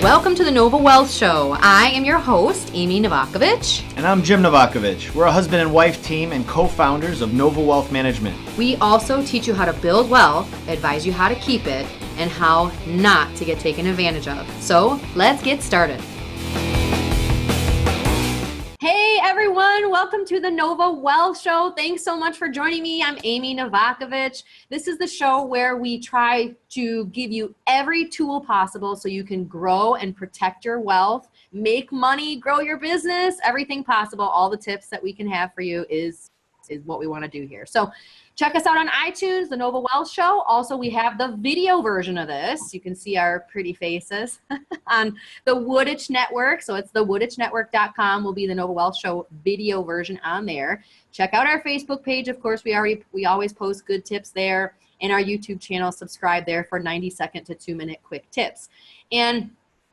Welcome to the Nova Wealth Show. I am your host, Amy Novakovic. And I'm Jim Novakovic. We're a husband and wife team and co-founders of Nova Wealth Management. We also teach you how to build wealth, advise you how to keep it, and how not to get taken advantage of. So let's get started. Hey everyone, welcome to the Nova Wealth Show. Thanks so much for joining me. I'm Amy Novakovic. This is the show where we try to give you every tool possible so you can grow and protect your wealth, make money, grow your business, everything possible. All the tips that we can have for you is what we want to do here. So check us out on iTunes, the Nova Wealth Show. Also, we have the video version of this. You can see our pretty faces on the Wooditch Network. So it's the wooditchnetwork.com will be the Nova Wealth Show video version on there. Check out our Facebook page. Of course, we always post good tips there, and our YouTube channel. Subscribe there for 90-second to 2-minute quick tips. And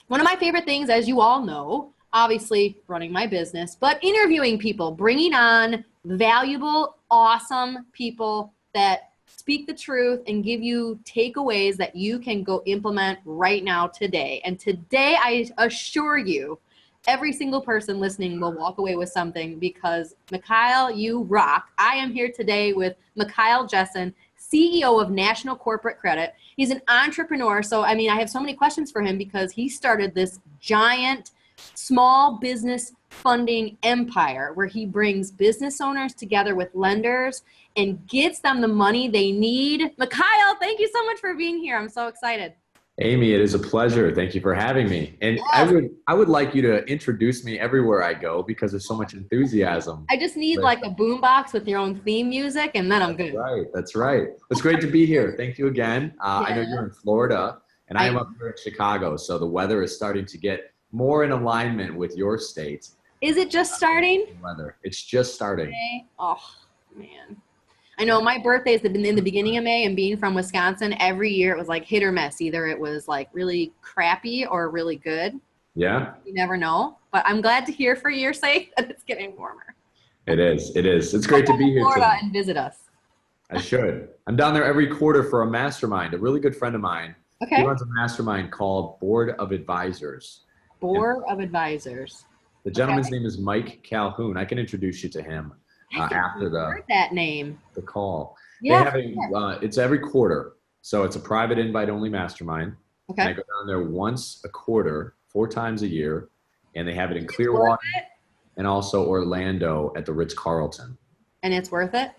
one of my favorite things, as you all know, obviously running my business, but interviewing people, bringing on valuable, awesome people that speak the truth and give you takeaways that you can go implement right now today. And today, I assure you, every single person listening will walk away with something because Mikyle, you rock. I am here today with Mikyle Jessen, CEO of National Corporate Credit. He's an entrepreneur. So, I have so many questions for him because he started this giant small business funding empire where he brings business owners together with lenders and gets them the money they need. Mikyle, thank you so much for being here. I'm so excited. Amy, it is a pleasure. Thank you for having me. And yes. I would like you to introduce me everywhere I go because there's so much enthusiasm. I just need like a boombox with your own theme music and then I'm good. That's right. It's great to be here. Thank you again. I know you're in Florida and I am up here in Chicago. So the weather is starting to get more in alignment with your state. Is it just starting? Weather. It's just starting. Okay. Oh, man. I know my birthday is in the beginning of May, and being from Wisconsin, every year it was like hit or miss. Either it was like really crappy or really good. Yeah. You never know. But I'm glad to hear for your sake that it's getting warmer. It is. It's great to be here Florida today. And visit us. I should. I'm down there every quarter for a mastermind. A really good friend of mine. Okay. He runs a mastermind called Board of Advisors. Board of Advisors. The gentleman's name is Mike Calhoun. I can introduce you to him after that name. The call. Yeah. It's every quarter. So it's a private invite-only mastermind. Okay. And I go down there once a quarter, 4 times a year, and they have it in Clearwater and also Orlando at the Ritz-Carlton. And it's worth it?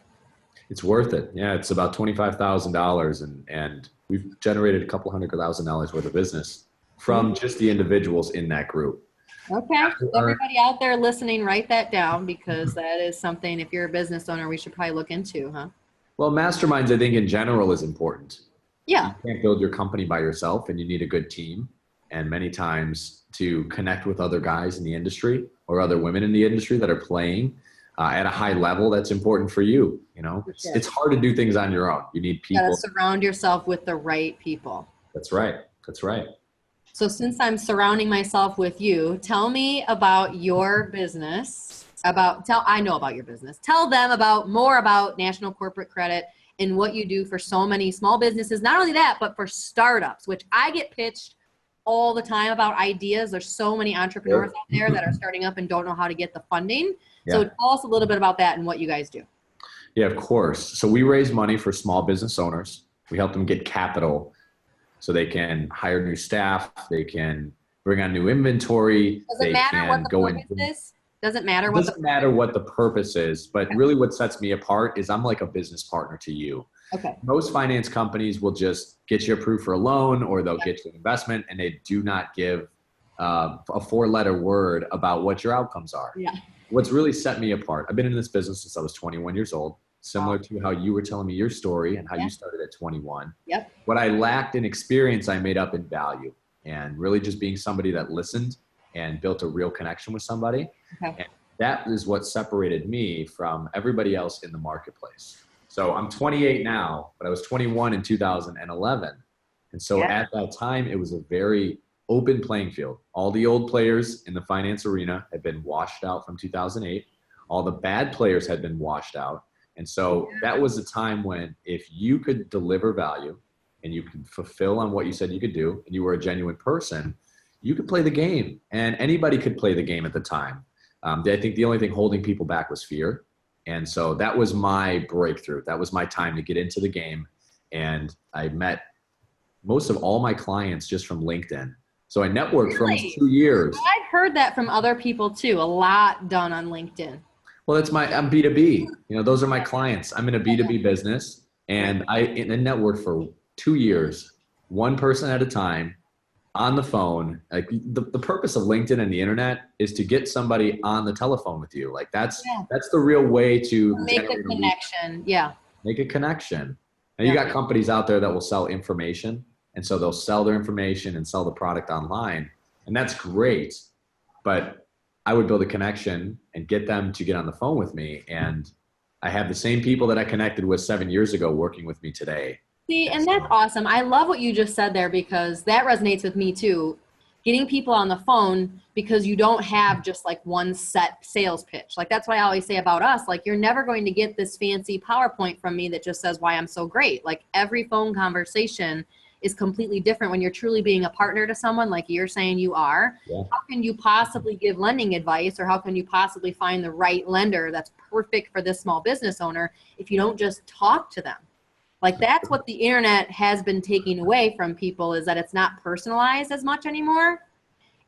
It's worth it. Yeah, it's about $25,000, and we've generated a couple $100,000 worth of business from just the individuals in that group. Okay. Everybody out there listening, write that down because that is something, if you're a business owner, we should probably look into, huh? Well, masterminds, I think in general is important. Yeah. You can't build your company by yourself and you need a good team. And many times to connect with other guys in the industry or other women in the industry that are playing at a high level, that's important for you. You know, it's hard to do things on your own. You need people. You gotta surround yourself with the right people. That's right. So since I'm surrounding myself with you, tell me about your business. I know about your business. Tell them more about National Corporate Credit and what you do for so many small businesses. Not only that, but for startups, which I get pitched all the time about ideas. There's so many entrepreneurs out there that are starting up and don't know how to get the funding. Yeah. So tell us a little bit about that and what you guys do. Yeah, of course. So we raise money for small business owners. We help them get capital so they can hire new staff, they can bring on new inventory. Doesn't matter what the purpose is? Doesn't matter what the purpose is, but really what sets me apart is I'm like a business partner to you. Okay. Most finance companies will just get you approved for a loan or they'll get you an investment and they do not give a 4-letter word about what your outcomes are. Yeah. What's really set me apart, I've been in this business since I was 21 years old. Similar to how you were telling me your story and how you started at 21. Yep. What I lacked in experience, I made up in value, and really just being somebody that listened and built a real connection with somebody. Okay. And that is what separated me from everybody else in the marketplace. So I'm 28 now, but I was 21 in 2011. And so at that time, it was a very open playing field. All the old players in the finance arena had been washed out from 2008. All the bad players had been washed out. And so that was a time when if you could deliver value and you could fulfill on what you said you could do and you were a genuine person, you could play the game, and anybody could play the game at the time. I think the only thing holding people back was fear. And so that was my breakthrough. That was my time to get into the game. And I met most of all my clients just from LinkedIn. So I networked for almost 2 years. I've heard that from other people too. A lot done on LinkedIn. Well, I'm B2B. Those are my clients. I'm in a B2B business, and I networked for 2 years, one person at a time, on the phone. Like the purpose of LinkedIn and the internet is to get somebody on the telephone with you. Like that's the real way to make a connection. Yeah. Make a connection. And you got companies out there that will sell information. And so they'll sell their information and sell the product online. And that's great. But I would build a connection and get them to get on the phone with me. And I have the same people that I connected with 7 years ago working with me today. See, and that's awesome. I love what you just said there because that resonates with me too. Getting people on the phone because you don't have just like one set sales pitch. Like that's why I always say about us, like you're never going to get this fancy PowerPoint from me that just says why I'm so great. Like every phone conversation is completely different when you're truly being a partner to someone like you're saying you are. Yeah. How can you possibly give lending advice, or how can you possibly find the right lender that's perfect for this small business owner if you don't just talk to them? Like that's what the internet has been taking away from people, is that it's not personalized as much anymore.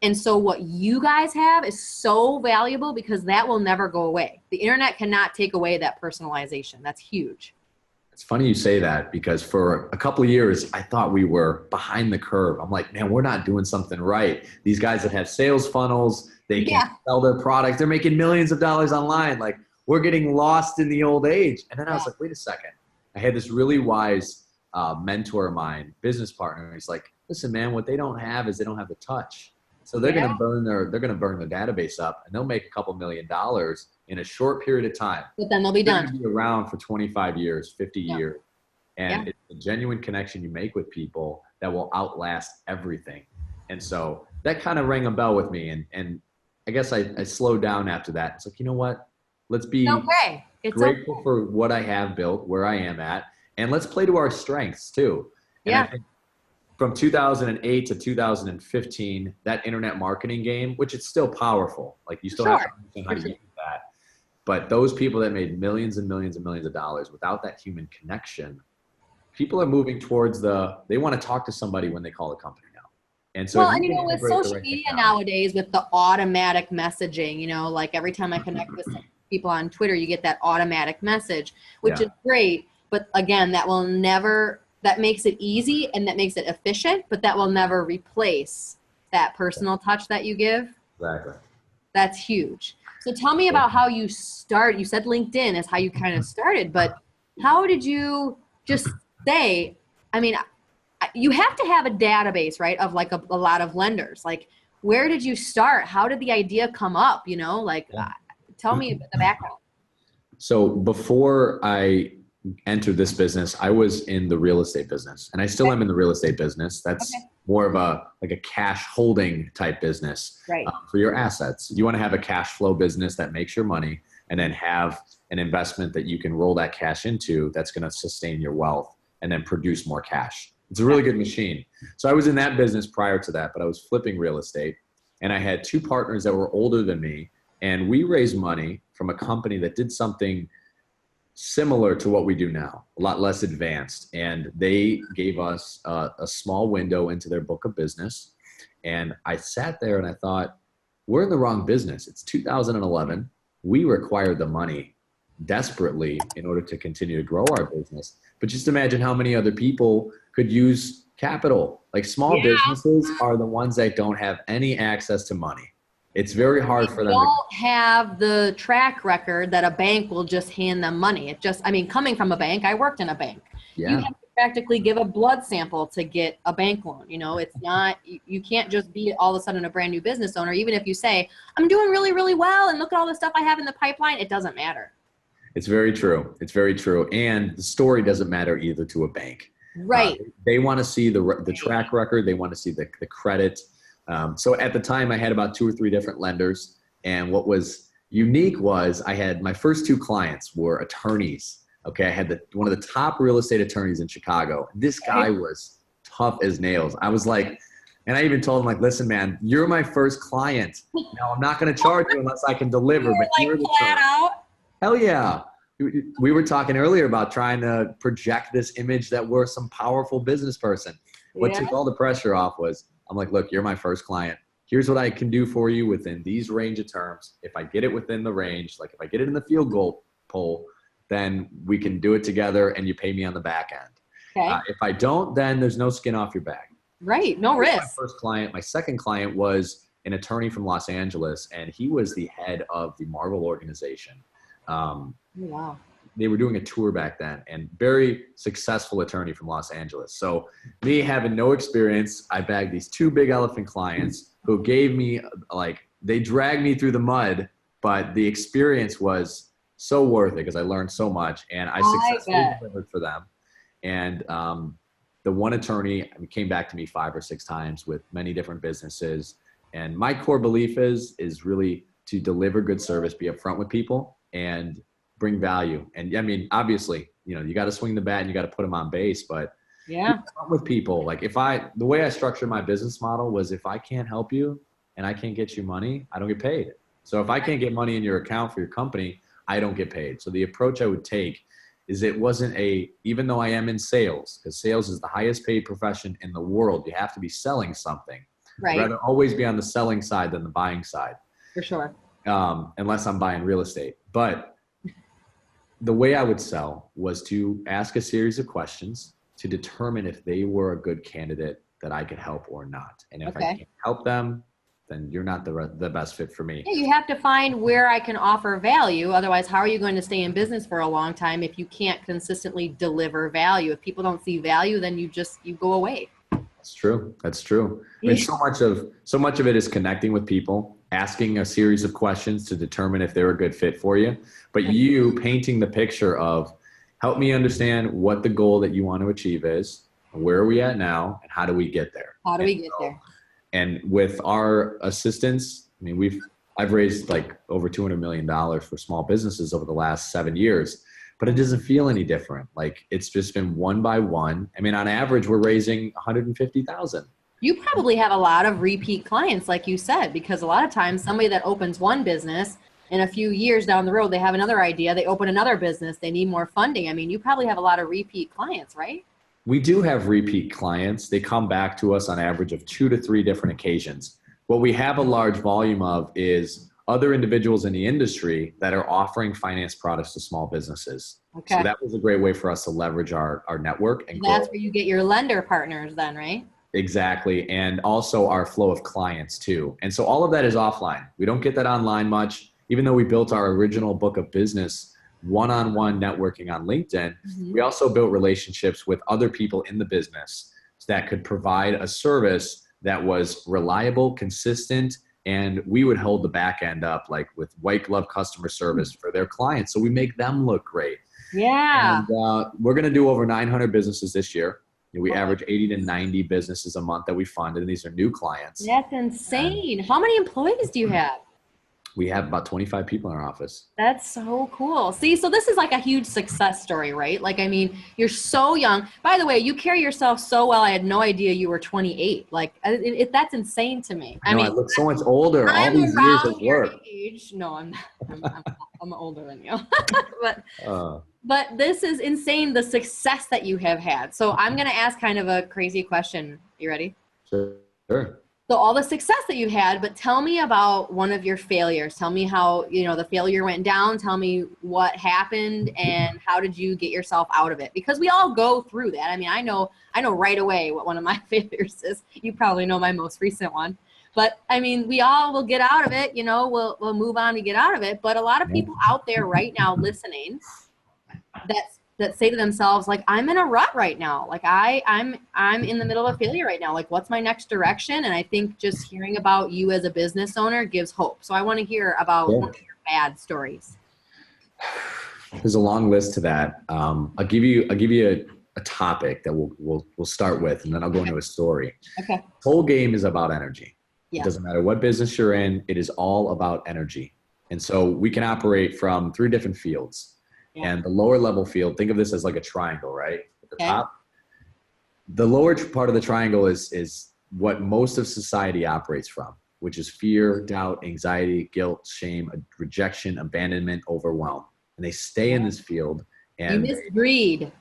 And so what you guys have is so valuable because that will never go away. The internet cannot take away that personalization. That's huge. It's funny you say that because for a couple of years, I thought we were behind the curve. I'm like, man, we're not doing something right. These guys that have sales funnels, they can sell their products. They're making millions of dollars online. Like we're getting lost in the old age. And then I was like, wait a second. I had this really wise mentor of mine, business partner. He's like, listen, man, what they don't have is they don't have the touch. So they're going to burn their database up, and they'll make a couple $1 million in a short period of time. But then they'll be done. They'll be around for 25 years, 50 years. And it's a genuine connection you make with people that will outlast everything. And so that kind of rang a bell with me. And I guess I slowed down after that. It's like, you know what? Let's be grateful for what I have built, where I am at, and let's play to our strengths too. And I think from 2008 to 2015, that internet marketing game, which is still powerful, like you still have to understand how to use that. But those people that made millions and millions and millions of dollars without that human connection, people are moving towards they want to talk to somebody when they call a company now. And so, with social media nowadays, with the automatic messaging, like every time I connect with people on Twitter, you get that automatic message, which is great. But again, that makes it easy and that makes it efficient, but that will never replace that personal touch that you give. Exactly. That's huge. So tell me about how you start. You said LinkedIn is how you kind of started, but how did you just say, you have to have a database, right, of like a lot of lenders. Like, where did you start? How did the idea come up? Tell me the background. So before I entered this business, I was in the real estate business, and I still am in the real estate business. That's more of a cash holding type business for your assets. You want to have a cash flow business that makes your money, and then have an investment that you can roll that cash into that's going to sustain your wealth and then produce more cash. It's a really good machine. So I was in that business prior to that, but I was flipping real estate, and I had two partners that were older than me. And we raised money from a company that did something similar to what we do now, a lot less advanced. And they gave us a small window into their book of business. And I sat there and I thought, we're in the wrong business. It's 2011. We require the money desperately in order to continue to grow our business. But just imagine how many other people could use capital. Like small businesses are the ones that don't have any access to money. It's very hard for them. They don't have the track record that a bank will just hand them money. Coming from a bank, I worked in a bank. You have to practically give a blood sample to get a bank loan. It's not, you can't just be all of a sudden a brand new business owner. Even if you say, I'm doing really, really well and look at all the stuff I have in the pipeline, it doesn't matter. It's very true. It's very true. And the story doesn't matter either to a bank. Right. They want to see the track record. They want to see the credit. So at the time I had about 2 or 3 different lenders. And what was unique was I had my first 2 clients were attorneys. Okay. I had one of the top real estate attorneys in Chicago. This guy was tough as nails. I was like, And I even told him, like, listen, man, you're my first client. Now, I'm not going to charge you unless I can deliver. But like you're the flat out. Hell yeah. We were talking earlier about trying to project this image that we're some powerful business person. What took all the pressure off was, I'm like, look, you're my first client. Here's what I can do for you within these range of terms. If I get it within the range, like if I get it in the field goal pole, then we can do it together and you pay me on the back end. Okay. If I don't, then there's no skin off your back. Right. No risk. My first client. My second client was an attorney from Los Angeles, and he was the head of the Marvel organization. Wow. They were doing a tour back then, and very successful attorney from Los Angeles. So me having no experience, I bagged these two big elephant clients who gave me, like, they dragged me through the mud, but the experience was so worth it because I learned so much, and I successfully delivered for them. And the one attorney came back to me 5 or 6 times with many different businesses. And my core belief is really to deliver good service, be upfront with people, and bring value. And I mean, obviously, you know, you got to swing the bat and you got to put them on base, but yeah, with people, like the way I structured my business model was, if I can't help you and I can't get you money, I don't get paid. So if I can't get money in your account for your company, I don't get paid. So the approach I would take is, it wasn't even though I am in sales, because sales is the highest paid profession in the world, you have to be selling something. Right. I'd rather always be on the selling side than the buying side. For sure. Unless I'm buying real estate. But the way I would sell was to ask a series of questions to determine if they were a good candidate that I could help or not. And if I can't help them, then you're not the best fit for me. Yeah, you have to find where I can offer value. Otherwise, how are you going to stay in business for a long time if you can't consistently deliver value? If people don't see value, then you go away. That's true. That's true. I mean, so much of it is connecting with people, asking a series of questions to determine if they're a good fit for you, but you painting the picture of, help me understand what the goal that you want to achieve is, where are we at now, and how do we get there? How do we get there? And with our assistance, I mean, I've raised like over $200 million for small businesses over the last 7 years, but it doesn't feel any different. Like, it's just been one by one. I mean, on average, we're raising $150,000. You probably have a lot of repeat clients, like you said, because a lot of times somebody that opens one business, in a few years down the road, they have another idea, they open another business, they need more funding. I mean, you probably have a lot of repeat clients, right? We do have repeat clients. They come back to us on average of 2 to 3 different occasions. What we have a large volume of is other individuals in the industry that are offering finance products to small businesses. Okay. So that was a great way for us to leverage our network. And that's where you get your lender partners then, right? Exactly. And also our flow of clients too. And so all of that is offline. We don't get that online much. Even though we built our original book of business one-on-one networking on LinkedIn, we also built relationships with other people in the business that could provide a service that was reliable, consistent, and we would hold the back end up, like with white glove customer service for their clients. So we make them look great. Yeah. And we're going to do over 900 businesses this year. We average 80 to 90 businesses a month that we fund, and these are new clients. That's insane. How many employees do you have? We have about 25 people in our office. That's so cool. See, so this is like a huge success story, right? Like, I mean, you're so young. By the way, you carry yourself so well. I had no idea you were 28. Like, that's insane to me. I mean, I look so much older. I'm all these years of work. Age. No, I'm not. I'm older than you. But this is insane, the success that you have had. So I'm going to ask kind of a crazy question. You ready? Sure. So all the success that you had, but tell me about one of your failures. Tell me how, the failure went down. Tell me what happened and how did you get yourself out of it? Because we all go through that. I mean, I know right away what one of my failures is. You probably know my most recent one. But I mean, we all will get out of it, we'll move on to get out of it. But a lot of people out there right now listening that say to themselves, like, I'm in a rut right now. Like I'm in the middle of failure right now. Like, what's my next direction? And I think just hearing about you as a business owner gives hope. So I want to hear about one of your bad stories. There's a long list to that. I'll give you a topic that we'll start with, and then I'll go into a story. Okay. The whole game is about energy. Yeah. It doesn't matter what business you're in. It is all about energy. And so we can operate from 3 different fields. Yeah. And the lower level field, think of this as like a triangle, right? At the top, the lower part of the triangle is what most of society operates from, which is fear, doubt, anxiety, guilt, shame, rejection, abandonment, overwhelm. And they stay in this field. And you miss greed.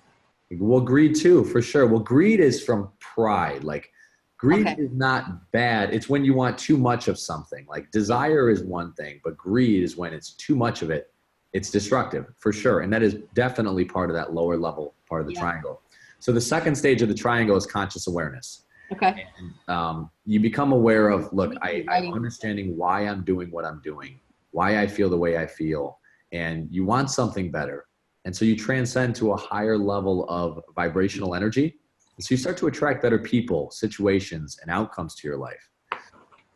well, greed too, for sure. Well, greed is from pride. Like greed is not bad. It's when you want too much of something. Like desire is one thing, but greed is when it's too much of it. It's destructive for sure. And that is definitely part of that lower level part of the triangle. So the second stage of the triangle is conscious awareness. Okay. And, you become aware of, look, I'm understanding why I'm doing what I'm doing, why I feel the way I feel, and you want something better. And so you transcend to a higher level of vibrational energy. And so you start to attract better people, situations, and outcomes to your life.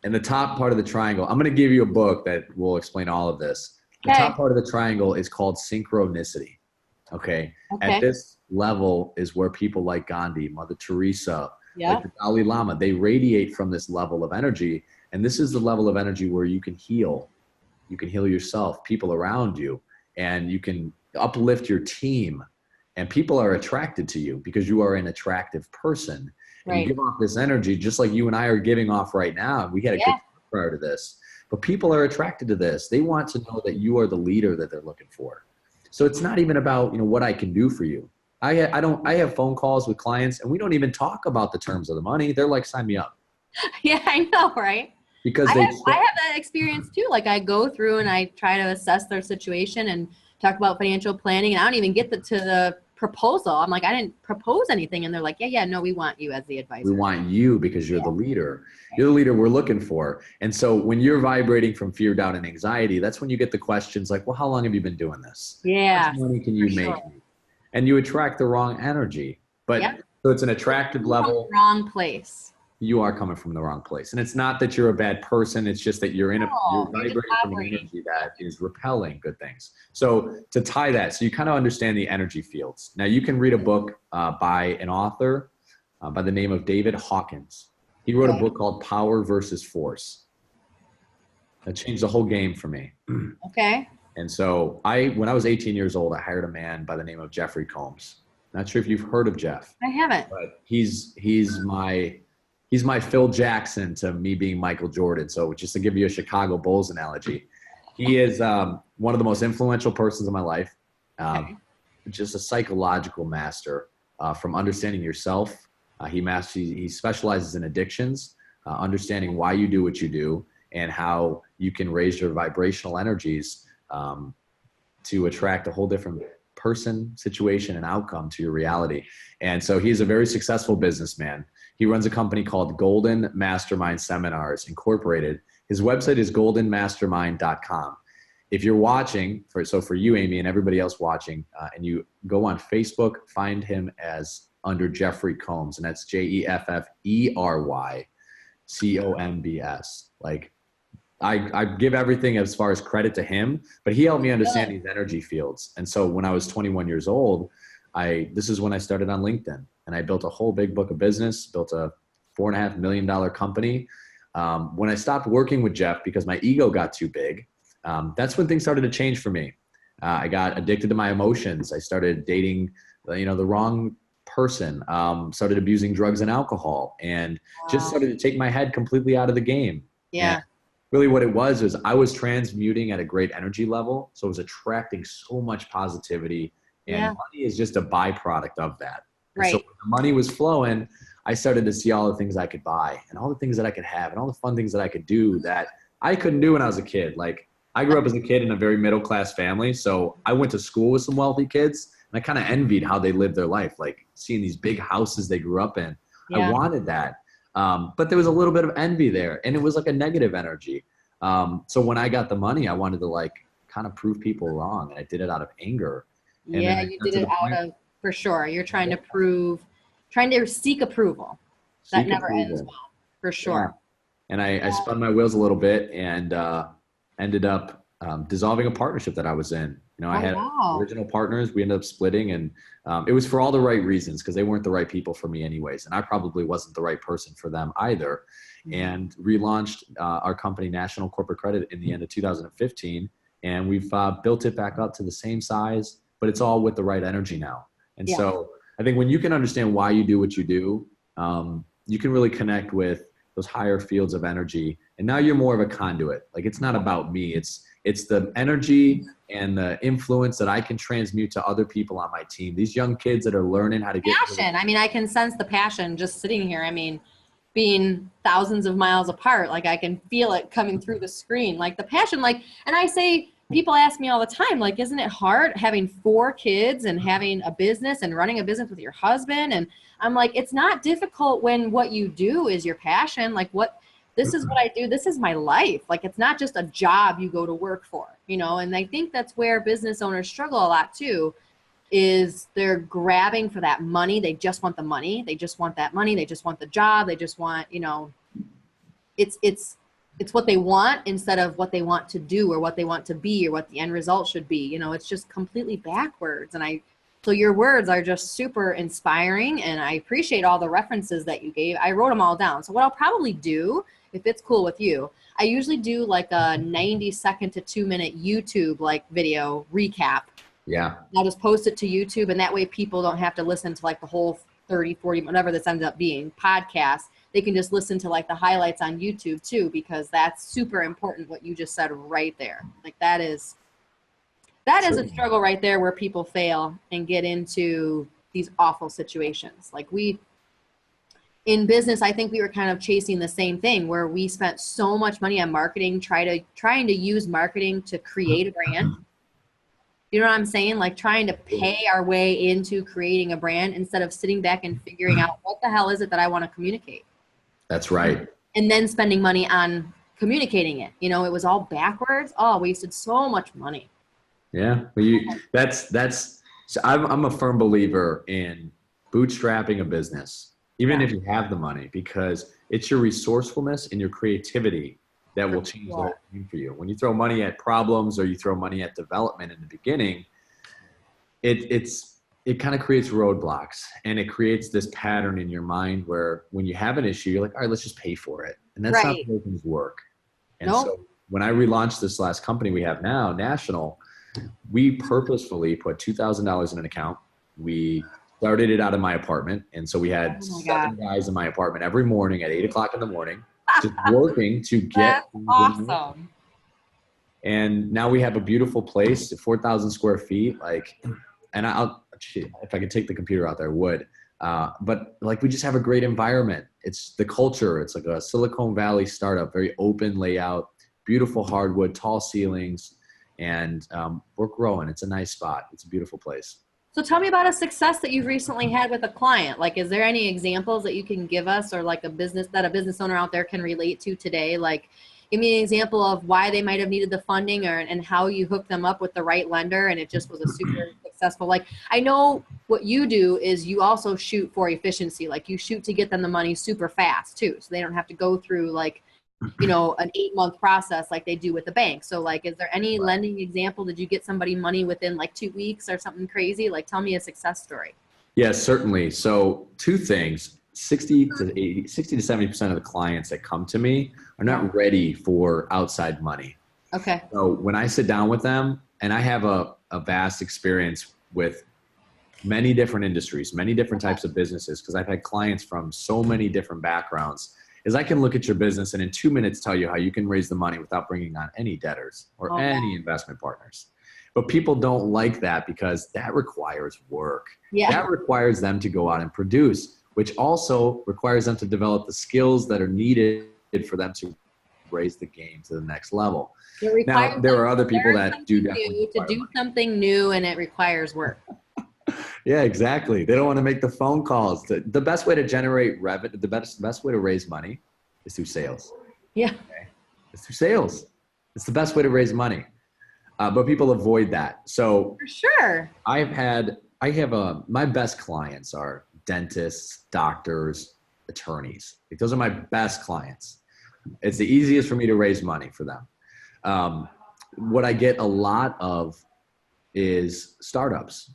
And the top part of the triangle, I'm going to give you a book that will explain all of this. The top part of the triangle is called synchronicity. Okay. At this level is where people like Gandhi, Mother Teresa, like the Dalai Lama, they radiate from this level of energy. And this is the level of energy where you can heal. You can heal yourself, people around you, and you can uplift your team. And people are attracted to you because you are an attractive person. And you give off this energy just like you and I are giving off right now. We had a good prior to this. But people are attracted to this. They want to know that you are the leader that they're looking for. So it's not even about, what I can do for you. I have phone calls with clients and we don't even talk about the terms of the money. They're like, sign me up. Yeah, I know, right? Because I have that experience too. Like I go through and I try to assess their situation and talk about financial planning, and I don't even get to the proposal. I'm like, I didn't propose anything. And they're like, no, we want you as the advisor. We want you because you're the leader. You're the leader we're looking for. And so when you're vibrating from fear, doubt, and anxiety, that's when you get the questions like, well, how long have you been doing this? Yeah. How much money can you make? And you attract the wrong energy. But so it's an attractive level. Wrong place. You are coming from the wrong place. And it's not that you're a bad person. It's just that you're vibrating from an energy that is repelling good things. So to tie that, so you kind of understand the energy fields. Now you can read a book by an author by the name of David Hawkins. He wrote a book called Power versus Force. That changed the whole game for me. Okay. And so when I was 18 years old, I hired a man by the name of Jeffrey Combs. Not sure if you've heard of Jeff. I haven't. But he's my Phil Jackson to me being Michael Jordan. So just to give you a Chicago Bulls analogy, he is one of the most influential persons in my life. Just a psychological master from understanding yourself. He specializes in addictions, understanding why you do what you do and how you can raise your vibrational energies to attract a whole different person, situation, and outcome to your reality. And so he's a very successful businessman. He runs a company called Golden Mastermind Seminars Incorporated. His website is goldenmastermind.com. If you're watching, for you, Amy, and everybody else watching, and you go on Facebook, find him as under Jeffrey Combs, and that's JEFFERYCOMBS. Like, I give everything as far as credit to him, but he helped me understand these energy fields. And so when I was 21 years old, this is when I started on LinkedIn, and I built a whole big book of business, built a $4.5 million company. When I stopped working with Jeff because my ego got too big, that's when things started to change for me. I got addicted to my emotions. I started dating, the wrong person, started abusing drugs and alcohol, and just started to take my head completely out of the game. Yeah. And really what it was I was transmuting at a great energy level. So it was attracting so much positivity, and money is just a byproduct of that. Right. So when the money was flowing, I started to see all the things I could buy and all the things that I could have and all the fun things that I could do that I couldn't do when I was a kid. Like, I grew up as a kid in a very middle-class family. So I went to school with some wealthy kids, and I kind of envied how they lived their life, like seeing these big houses they grew up in. I wanted that. But there was a little bit of envy there, and it was like a negative energy. So when I got the money, I wanted to kind of prove people wrong, and I did it out of anger. And you did it out of, for sure. You're trying to seek approval. That never ends well, for sure. Yeah. And I spun my wheels a little bit and ended up dissolving a partnership that I was in. I had original partners. We ended up splitting, and it was for all the right reasons, because they weren't the right people for me anyways. And I probably wasn't the right person for them either. Mm-hmm. And relaunched our company, National Corporate Credit, in the end of 2015. And we've built it back up to the same size, but it's all with the right energy now. And so I think when you can understand why you do what you do, you can really connect with those higher fields of energy. And now you're more of a conduit. Like, it's not about me. It's the energy and the influence that I can transmute to other people on my team. These young kids that are learning how to get passion. I mean, I can sense the passion just sitting here. I mean, being thousands of miles apart, like I can feel it coming through the screen, like the passion, like, and I say, people ask me all the time, like, isn't it hard having 4 kids and having a business and running a business with your husband? And I'm like, it's not difficult when what you do is your passion. Like, this is what I do. This is my life. Like, it's not just a job you go to work for, you know? And I think that's where business owners struggle a lot too, is they're grabbing for that money. They just want the money. They just want that money. They just want the job. They just want, you know, it's what they want instead of what they want to do or what they want to be or what the end result should be. You know, it's just completely backwards. And so your words are just super inspiring, and I appreciate all the references that you gave. I wrote them all down. So what I'll probably do, if it's cool with you, I usually do like a 90-second to 2-minute YouTube like video recap. Yeah. I'll just post it to YouTube, and that way people don't have to listen to like the whole 30, 40, whatever this ends up being, podcast. They can just listen to like the highlights on YouTube too, because that's super important what you just said right there. Like that is a struggle right there where people fail and get into these awful situations. Like in business, I think we were kind of chasing the same thing where we spent so much money on marketing, trying to use marketing to create a brand. You know what I'm saying? Like trying to pay our way into creating a brand instead of sitting back and figuring out what the hell is it that I want to communicate. That's right. And then spending money on communicating it. You know, it was all backwards. Oh, wasted so much money. Yeah. Well, so I'm a firm believer in bootstrapping a business, even if you have the money, because it's your resourcefulness and your creativity that will change the whole thing for you. When you throw money at problems or you throw money at development in the beginning, it kind of creates roadblocks, and it creates this pattern in your mind where when you have an issue, you're like, all right, let's just pay for it. And that's not the way things work. And so when I relaunched this last company we have now, National, we purposefully put $2,000 in an account. We started it out of my apartment. And so we had 7 guys in my apartment every morning at 8:00 in the morning, just working to get. That's awesome. And now we have a beautiful place, 4,000 square feet. Like, and if I could take the computer out there, I would. But like, we just have a great environment. It's the culture. It's like a Silicon Valley startup, very open layout, beautiful hardwood, tall ceilings, and we're growing. It's a nice spot. It's a beautiful place. So tell me about a success that you've recently had with a client. Like, is there any examples that you can give us, or like a business owner out there can relate to today? Like, give me an example of why they might have needed the funding, and how you hooked them up with the right lender and it just was a super successful. Like, I know what you do is you also shoot for efficiency. Like, you shoot to get them the money super fast too, so they don't have to go through like, you know, an 8-month process like they do with the bank. So like, is there any lending example? Did you get somebody money within like 2 weeks or something crazy? Like, tell me a success story. Yes, certainly. So 2 things. 60 to 70% of the clients that come to me are not ready for outside money. Okay. So when I sit down with them, and I have a vast experience with many different industries, many different types of businesses, because I've had clients from so many different backgrounds, is I can look at your business and in 2 minutes tell you how you can raise the money without bringing on any debtors or any investment partners. But people don't like that because that requires work. Yeah. That requires them to go out and produce, which also requires them to develop the skills that are needed for them to raise the game to the next level. Now, there are other people that do definitely to do something new, and it requires work. Yeah, exactly. They don't want to make the phone calls. The best way to generate revenue, the best way to raise money is through sales. Yeah. Okay? It's through sales. It's the best way to raise money. But people avoid that. So for sure. My best clients are dentists, doctors, attorneys. Like, those are my best clients. It's the easiest for me to raise money for them. What I get a lot of is startups.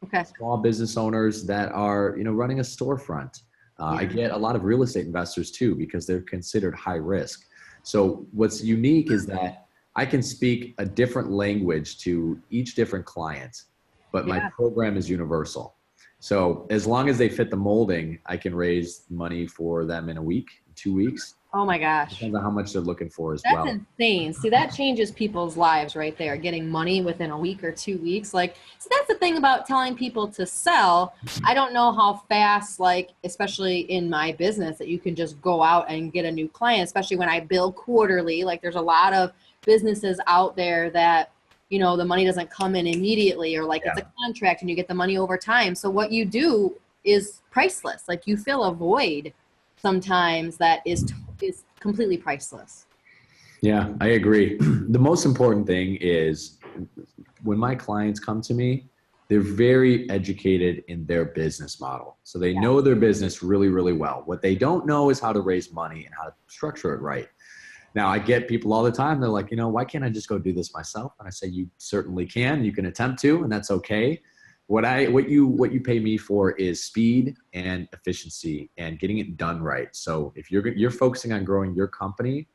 Okay. Small business owners that are, running a storefront. I get a lot of real estate investors too, because they're considered high risk. So what's unique is that I can speak a different language to each different client, but my program is universal. So as long as they fit the molding, I can raise money for them in a week, 2 weeks. Oh my gosh. Depends on how much they're looking for as That's well. insane. See, that changes people's lives right there, getting money within a week or 2 weeks. Like, so that's the thing about telling people to sell. I don't know how fast, like, especially in my business, that you can just go out and get a new client, especially when I bill quarterly. Like, there's a lot of businesses out there that, you know, the money doesn't come in immediately, or like it's a contract and you get the money over time. So what you do is priceless. Like, you fill a void sometimes that is completely priceless. Yeah, I agree. The most important thing is when my clients come to me, they're very educated in their business model. So they know their business really, really well. What they don't know is how to raise money and how to structure it right. Now, I get people all the time. They're like, you know, why can't I just go do this myself? And I say, you certainly can. You can attempt to, and that's okay. What you pay me for is speed and efficiency and getting it done right. So if you're focusing on growing your company,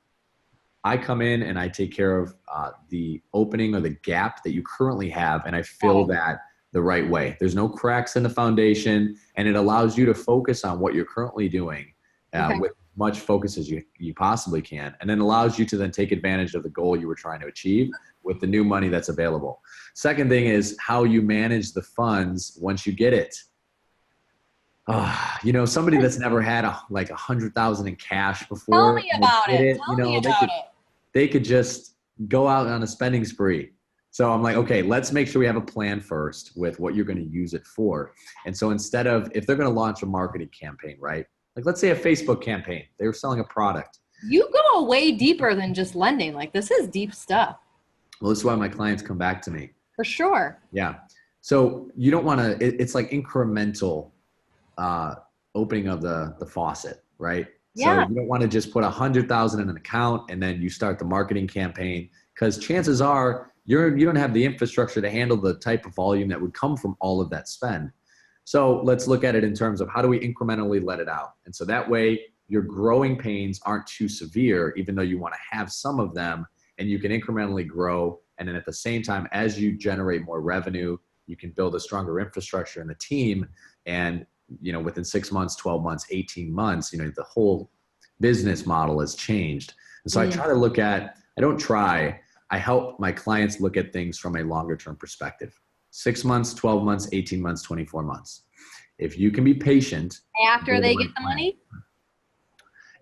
I come in and I take care of the opening or the gap that you currently have, and I fill that the right way. There's no cracks in the foundation, and it allows you to focus on what you're currently doing with much focus as you possibly can, and then allows you to then take advantage of the goal you were trying to achieve with the new money that's available. Second thing is how you manage the funds once you get it. You know, somebody that's never had like 100,000 in cash before. Tell me about it. Tell me about it. They could just go out on a spending spree. So I'm like, okay, let's make sure we have a plan first with what you're going to use it for. And so instead of, if they're going to launch a marketing campaign, right? Like, let's say a Facebook campaign, they were selling a product. You go way deeper than just lending. Like, this is deep stuff. Well, this is why my clients come back to me. For sure. Yeah. So you don't want to, it's like incremental opening of the faucet, right? Yeah. So you don't want to just put 100,000 in an account and then you start the marketing campaign, because chances are you don't have the infrastructure to handle the type of volume that would come from all of that spend. So let's look at it in terms of how do we incrementally let it out? And so that way your growing pains aren't too severe, even though you want to have some of them, and you can incrementally grow. And then at the same time, as you generate more revenue, you can build a stronger infrastructure in the team. And, you know, within 6 months, 12 months, 18 months, you know, the whole business model has changed. And so I help my clients look at things from a longer term perspective. 6 months, 12 months, 18 months, 24 months. If you can be patient. After they get the money?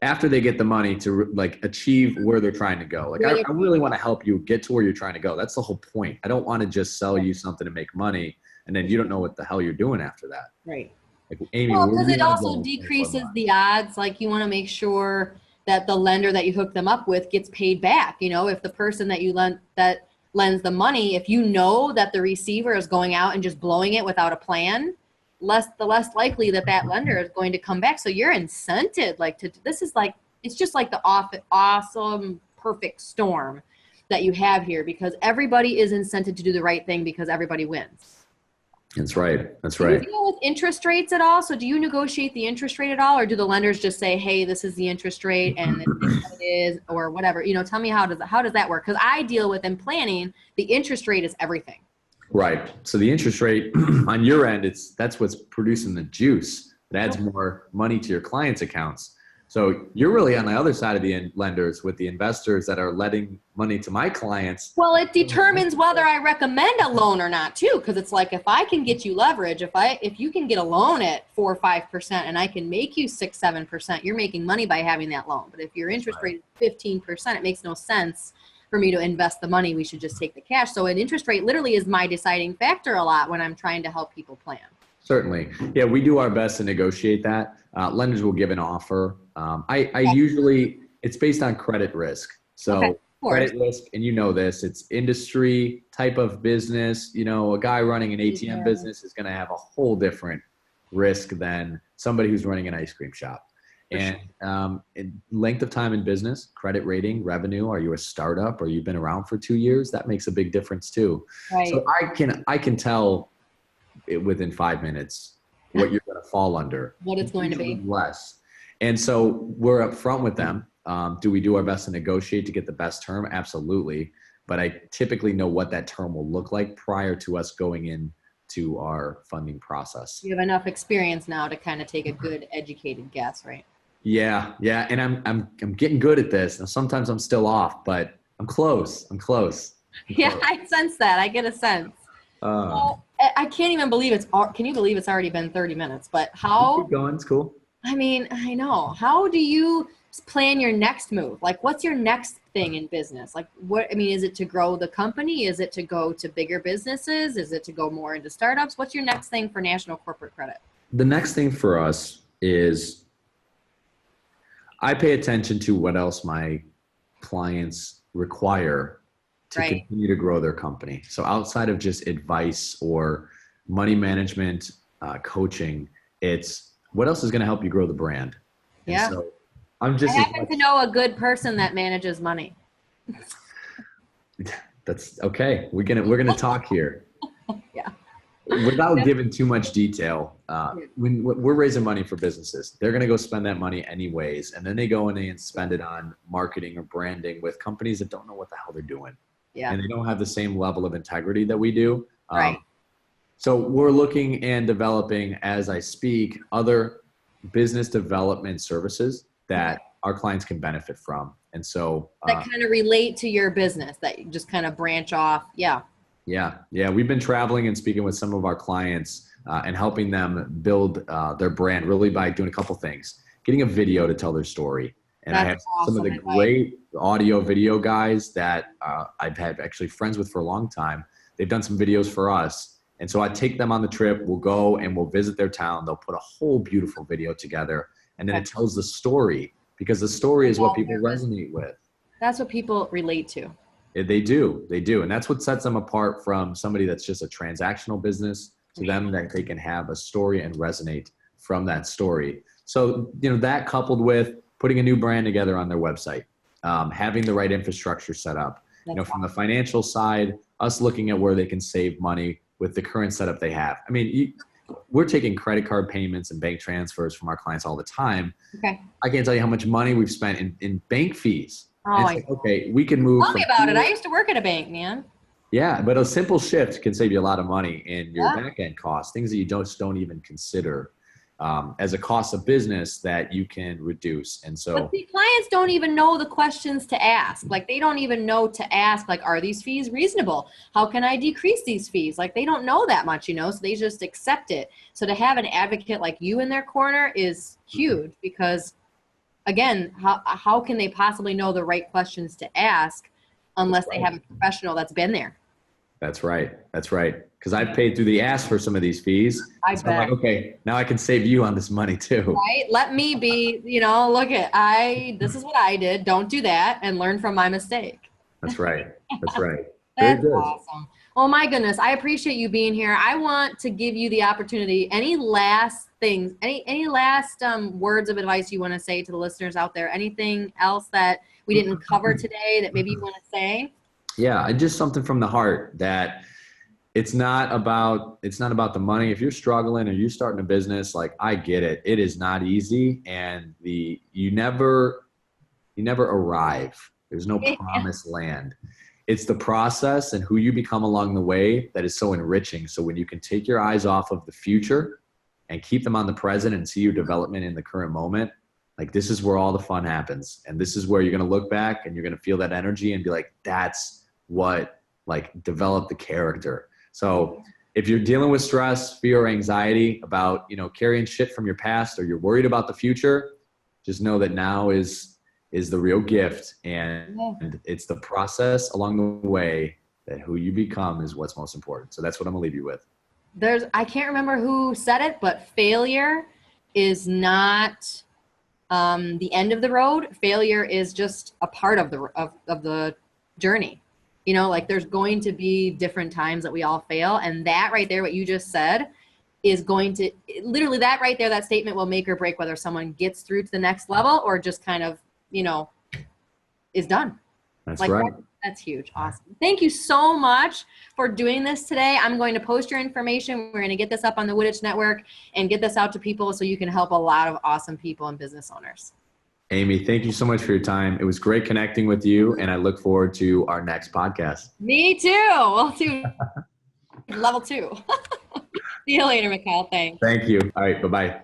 After they get the money to like achieve where they're trying to go. Like, I really want to help you get to where you're trying to go. That's the whole point. I don't want to just sell you something to make money and then you don't know what the hell you're doing after that. Right. Like, Amy, well, because it also decreases the odds. Like, you want to make sure that the lender that you hook them up with gets paid back. You know, if the person that you lends the money, if you know that the receiver is going out and just blowing it without a plan, the less likely that lender is going to come back. So you're incented, this is like, it's just like the awesome, perfect storm that you have here, because everybody is incented to do the right thing because everybody wins. That's right. That's right. Do you deal with interest rates at all? So do you negotiate the interest rate at all? Or do the lenders just say, hey, this is the interest rate and this is what it is, or whatever? You know, tell me how does that work? Because I deal with in planning, the interest rate is everything. Right. So the interest rate on your end, that's what's producing the juice. It adds more money to your clients' accounts. So you're really on the other side of the lenders with the investors that are letting money to my clients. Well, it determines whether I recommend a loan or not too. Because it's like, if I can get you leverage, if you can get a loan at 4 or 5% and I can make you 6, 7%, you're making money by having that loan. But if your interest rate is 15%, it makes no sense for me to invest the money. We should just take the cash. So an interest rate literally is my deciding factor a lot when I'm trying to help people plan. Certainly. Yeah, we do our best to negotiate that. Lenders will give an offer. I usually, it's based on credit risk. So credit risk, and you know this, it's industry type of business. You know, a guy running an ATM business is going to have a whole different risk than somebody who's running an ice cream shop. And length of time in business, credit rating, revenue. Are you a startup or you've been around for 2 years? That makes a big difference too. Right. So I can tell within 5 minutes what you're going to fall under. What it's going to be. Less. And so we're upfront with them. Do we do our best to negotiate to get the best term? Absolutely. But I typically know what that term will look like prior to us going in to our funding process. You have enough experience now to kind of take a good educated guess, right? Yeah. And I'm getting good at this. Now, sometimes I'm still off, but I'm close. Yeah, I sense that. I get a sense. Well, I can't even believe can you believe it's already been 30 minutes? But how? Keep going. It's cool. I mean, I know. How do you plan your next move? Like, what's your next thing in business? Like, is it to grow the company? Is it to go to bigger businesses? Is it to go more into startups? What's your next thing for National Corporate Credit? The next thing for us is I pay attention to what else my clients require to continue to grow their company. So outside of just advice or money management, coaching, it's what else is going to help you grow the brand. Yeah. And so I happen to know a good person that manages money. That's okay. We're gonna talk here. Yeah. Without giving too much detail, when we're raising money for businesses, they're going to go spend that money anyways. And then they go in and spend it on marketing or branding with companies that don't know what the hell they're doing. Yeah. And they don't have the same level of integrity that we do. Right. So we're looking and developing, as I speak, other business development services that our clients can benefit from. And so that kind of relate to your business, that you just kind of branch off. Yeah. Yeah. We've been traveling and speaking with some of our clients and helping them build their brand really by doing a couple things. Getting a video to tell their story. And I have some of the great audio video guys that I've had actually friends with for a long time. They've done some videos for us. And so I take them on the trip. We'll go and we'll visit their town. They'll put a whole beautiful video together. And then it tells the story, because the story is what people resonate with. That's what people relate to. They do. And that's what sets them apart from somebody that's just a transactional business, to them that they can have a story and resonate from that story. So, that coupled with putting a new brand together on their website, having the right infrastructure set up, from the financial side, us looking at where they can save money with the current setup they have. I mean, we're taking credit card payments and bank transfers from our clients all the time. Okay. I can't tell you how much money we've spent in bank fees. Oh, okay, we can move. Tell me about it. I used to work at a bank, man. Yeah, but a simple shift can save you a lot of money in your back end costs, things that you don't even consider as a cost of business that you can reduce. And so but the clients don't even know the questions to ask. Like, they don't even know to ask, like, are these fees reasonable? How can I decrease these fees? Like, they don't know that much, so they just accept it. So to have an advocate like you in their corner is huge, because again, how can they possibly know the right questions to ask unless they have a professional that's been there? That's right. Because I've paid through the ass for some of these fees. I bet. I'm like, okay, now I can save you on this money too. Right? Let me be, this is what I did. Don't do that, and learn from my mistake. That's right. That's awesome. Oh my goodness. I appreciate you being here. I want to give you the opportunity. Any last things, any last words of advice you want to say to the listeners out there? Anything else that we didn't cover today that maybe you want to say? Yeah, just something from the heart, that it's not about the money. If you're struggling or you're starting a business, like, I get it. It is not easy, and you never arrive. There's no promised land. It's the process and who you become along the way that is so enriching. So when you can take your eyes off of the future and keep them on the present and see your development in the current moment, like, this is where all the fun happens. And this is where you're going to look back and you're going to feel that energy and be like, that's what, like, developed the character. So if you're dealing with stress, fear, or anxiety about, carrying shit from your past, or you're worried about the future, just know that now is the real gift. And it's the process along the way that who you become is what's most important. So that's what I'm gonna leave you with. I can't remember who said it, but failure is not the end of the road. Failure is just a part of the journey. There's going to be different times that we all fail. And that right there, what you just said, is going to literally, that right there, that statement will make or break whether someone gets through to the next level or just kind of, is done. That's right. That's huge. Awesome. Thank you so much for doing this today. I'm going to post your information. We're going to get this up on the Wooditch Network and get this out to people so you can help a lot of awesome people and business owners. Amy, thank you so much for your time. It was great connecting with you, and I look forward to our next podcast. Me too. We'll do level 2. See you later, Mikyle. Thanks. Thank you. All right. Bye-bye.